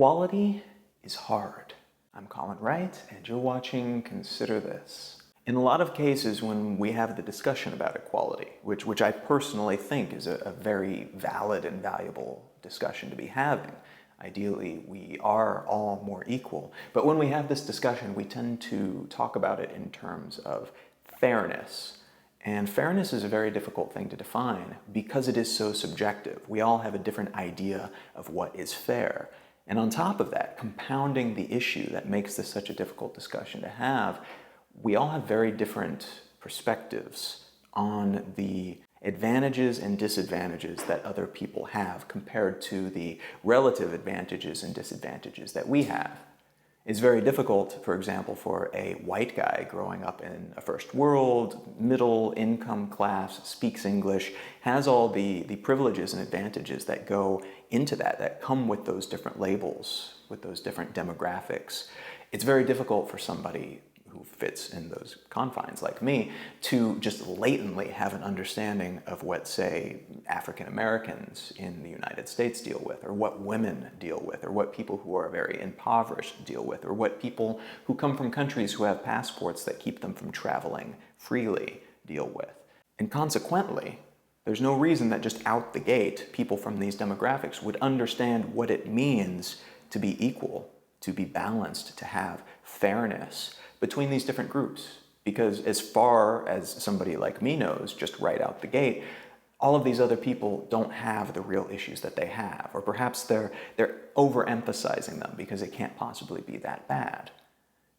Equality is hard. I'm Colin Wright, and you're watching Consider This. In a lot of cases when we have the discussion about equality, which I personally think is a very valid and valuable discussion to be having, ideally we are all more equal, but when we have this discussion we tend to talk about it in terms of fairness. And fairness is a very difficult thing to define because it is so subjective. We all have a different idea of what is fair. And on top of that, compounding the issue that makes this such a difficult discussion to have, we all have very different perspectives on the advantages and disadvantages that other people have compared to the relative advantages and disadvantages that we have. It's very difficult, for example, for a white guy growing up in a first world, middle income class, speaks English, has all the privileges and advantages that go into that come with those different labels, with those different demographics. It's very difficult for somebody who fits in those confines like me to just latently have an understanding of what, say, African Americans in the United States deal with, or what women deal with, or what people who are very impoverished deal with, or what people who come from countries who have passports that keep them from traveling freely deal with. And consequently, there's no reason that just out the gate people from these demographics would understand what it means to be equal, to be balanced, to have fairness between these different groups. Because as far as somebody like me knows, just right out the gate, all of these other people don't have the real issues that they have, or perhaps they're overemphasizing them because it can't possibly be that bad.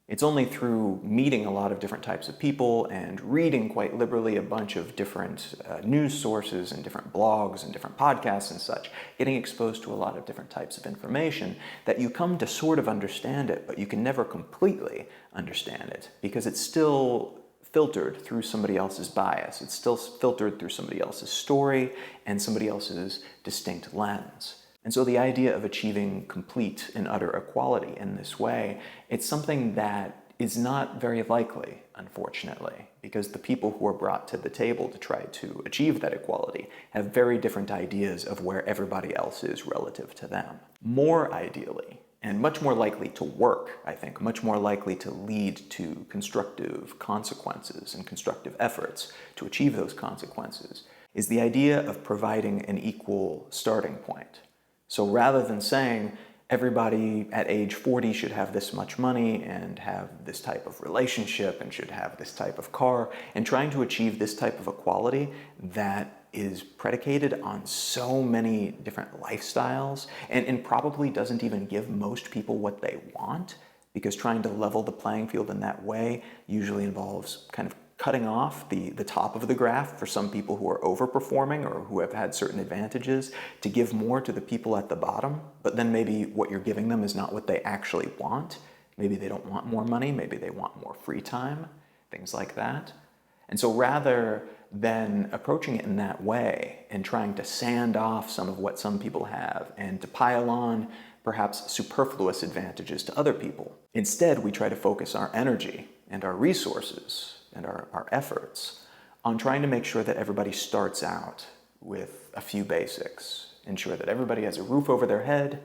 It's only through meeting a lot of different types of people and reading quite liberally a bunch of different news sources and different blogs and different podcasts and such, getting exposed to a lot of different types of information, that you come to sort of understand it, but you can never completely understand it because it's still filtered through somebody else's bias. It's still filtered through somebody else's story and somebody else's distinct lens. And so the idea of achieving complete and utter equality in this way, it's something that is not very likely, unfortunately, because the people who are brought to the table to try to achieve that equality have very different ideas of where everybody else is relative to them. More ideally, and much more likely to work, I think, much more likely to lead to constructive consequences and constructive efforts to achieve those consequences, is the idea of providing an equal starting point. So rather than saying everybody at age 40 should have this much money and have this type of relationship and should have this type of car, and trying to achieve this type of equality that is predicated on so many different lifestyles and probably doesn't even give most people what they want, because trying to level the playing field in that way usually involves kind of cutting off the top of the graph for some people who are overperforming or who have had certain advantages to give more to the people at the bottom, but then maybe what you're giving them is not what they actually want. Maybe they don't want more money, maybe they want more free time, things like that. And so rather than approaching it in that way and trying to sand off some of what some people have and to pile on perhaps superfluous advantages to other people, instead we try to focus our energy and our resources and our efforts on trying to make sure that everybody starts out with a few basics. Ensure that everybody has a roof over their head,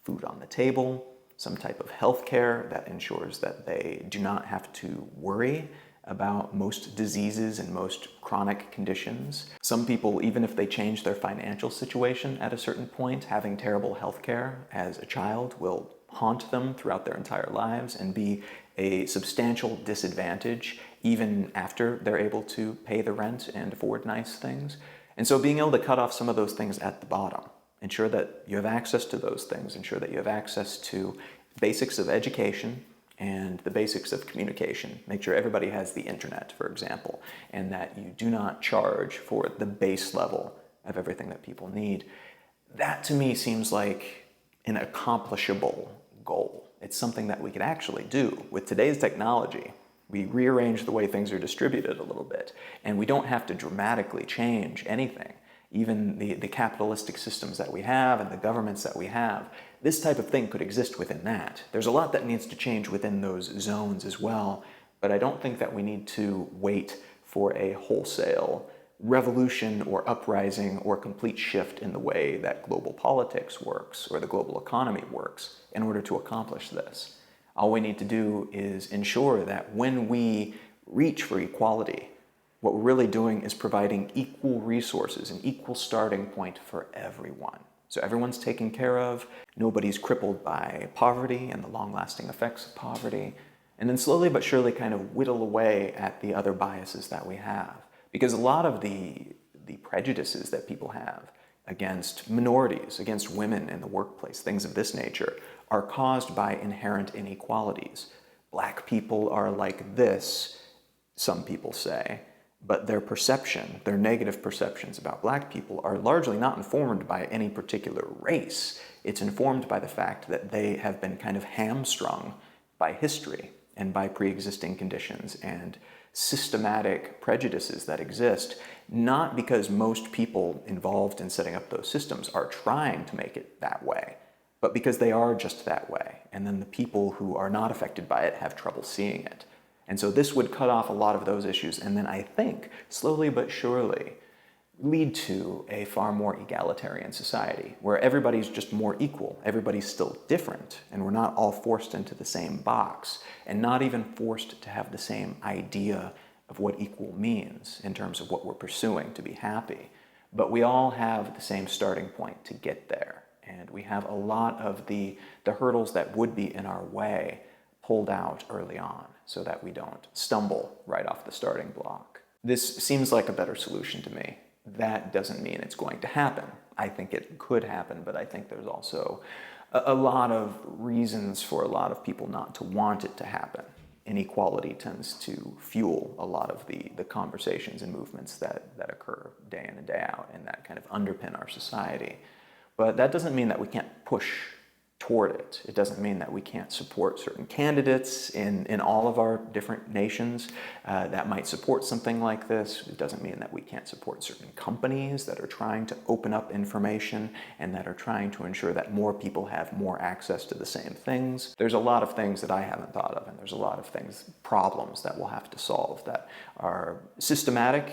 food on the table, some type of health care that ensures that they do not have to worry about most diseases and most chronic conditions. Some people, even if they change their financial situation at a certain point, having terrible health care as a child will haunt them throughout their entire lives and be a substantial disadvantage even after they're able to pay the rent and afford nice things. And so being able to cut off some of those things at the bottom, ensure that you have access to those things, ensure that you have access to basics of education and the basics of communication. Make sure everybody has the internet, for example, and that you do not charge for the base level of everything that people need. That to me seems like an accomplishable goal. It's something that we could actually do. With today's technology, we rearrange the way things are distributed a little bit, and we don't have to dramatically change anything. Even the capitalistic systems that we have and the governments that we have, this type of thing could exist within that. There's a lot that needs to change within those zones as well, but I don't think that we need to wait for a wholesale revolution or uprising or complete shift in the way that global politics works or the global economy works in order to accomplish this. All we need to do is ensure that when we reach for equality, what we're really doing is providing equal resources, an equal starting point for everyone. So everyone's taken care of, nobody's crippled by poverty and the long-lasting effects of poverty, and then slowly but surely kind of whittle away at the other biases that we have. Because a lot of the prejudices that people have against minorities, against women in the workplace, things of this nature, are caused by inherent inequalities. Black people are like this, some people say, but their perception, their negative perceptions about black people are largely not informed by any particular race. It's informed by the fact that they have been kind of hamstrung by history and by pre-existing conditions and systematic prejudices that exist, not because most people involved in setting up those systems are trying to make it that way, but because they are just that way. And then the people who are not affected by it have trouble seeing it. And so this would cut off a lot of those issues, and then I think, slowly but surely, lead to a far more egalitarian society, where everybody's just more equal, everybody's still different, and we're not all forced into the same box, and not even forced to have the same idea of what equal means in terms of what we're pursuing to be happy. But we all have the same starting point to get there, and we have a lot of the hurdles that would be in our way pulled out early on, so that we don't stumble right off the starting block. This seems like a better solution to me. That doesn't mean it's going to happen. I think it could happen, but I think there's also a lot of reasons for a lot of people not to want it to happen. Inequality tends to fuel a lot of the conversations and movements that occur day in and day out and that kind of underpin our society. But that doesn't mean that we can't push toward it. It doesn't mean that we can't support certain candidates in all of our different nations that might support something like this. It doesn't mean that we can't support certain companies that are trying to open up information and that are trying to ensure that more people have more access to the same things. There's a lot of things that I haven't thought of, and there's a lot of problems that we'll have to solve that are systemic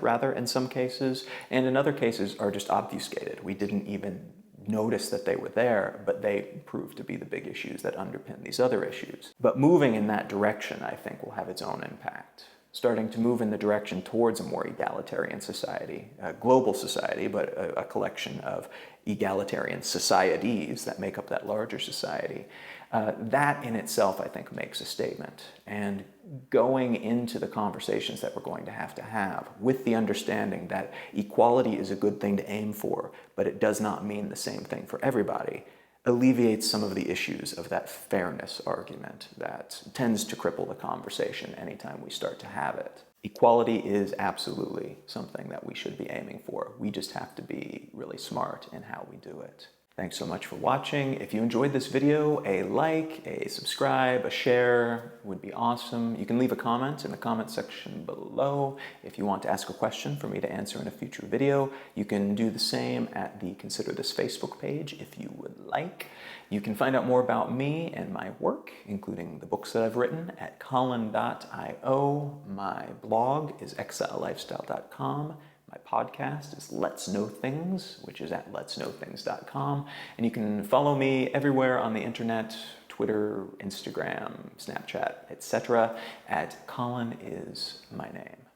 rather, in some cases, and in other cases are just obfuscated. We didn't even notice that they were there, but they prove to be the big issues that underpin these other issues. But moving in that direction, I think, will have its own impact. Starting to move in the direction towards a more egalitarian society, a global society, but a collection of egalitarian societies that make up that larger society. That in itself, I think, makes a statement. And going into the conversations that we're going to have with the understanding that equality is a good thing to aim for, but it does not mean the same thing for everybody, alleviates some of the issues of that fairness argument that tends to cripple the conversation anytime we start to have it. Equality is absolutely something that we should be aiming for. We just have to be really smart in how we do it. Thanks so much for watching. If you enjoyed this video, a like, a subscribe, a share would be awesome. You can leave a comment in the comment section below. If you want to ask a question for me to answer in a future video, you can do the same at the Consider This Facebook page if you would like. You can find out more about me and my work, including the books that I've written, at colin.io. My blog is exilelifestyle.com. My podcast is Let's Know Things, which is at letsknowthings.com. And you can follow me everywhere on the internet, Twitter, Instagram, Snapchat, etc. at Colin is my name.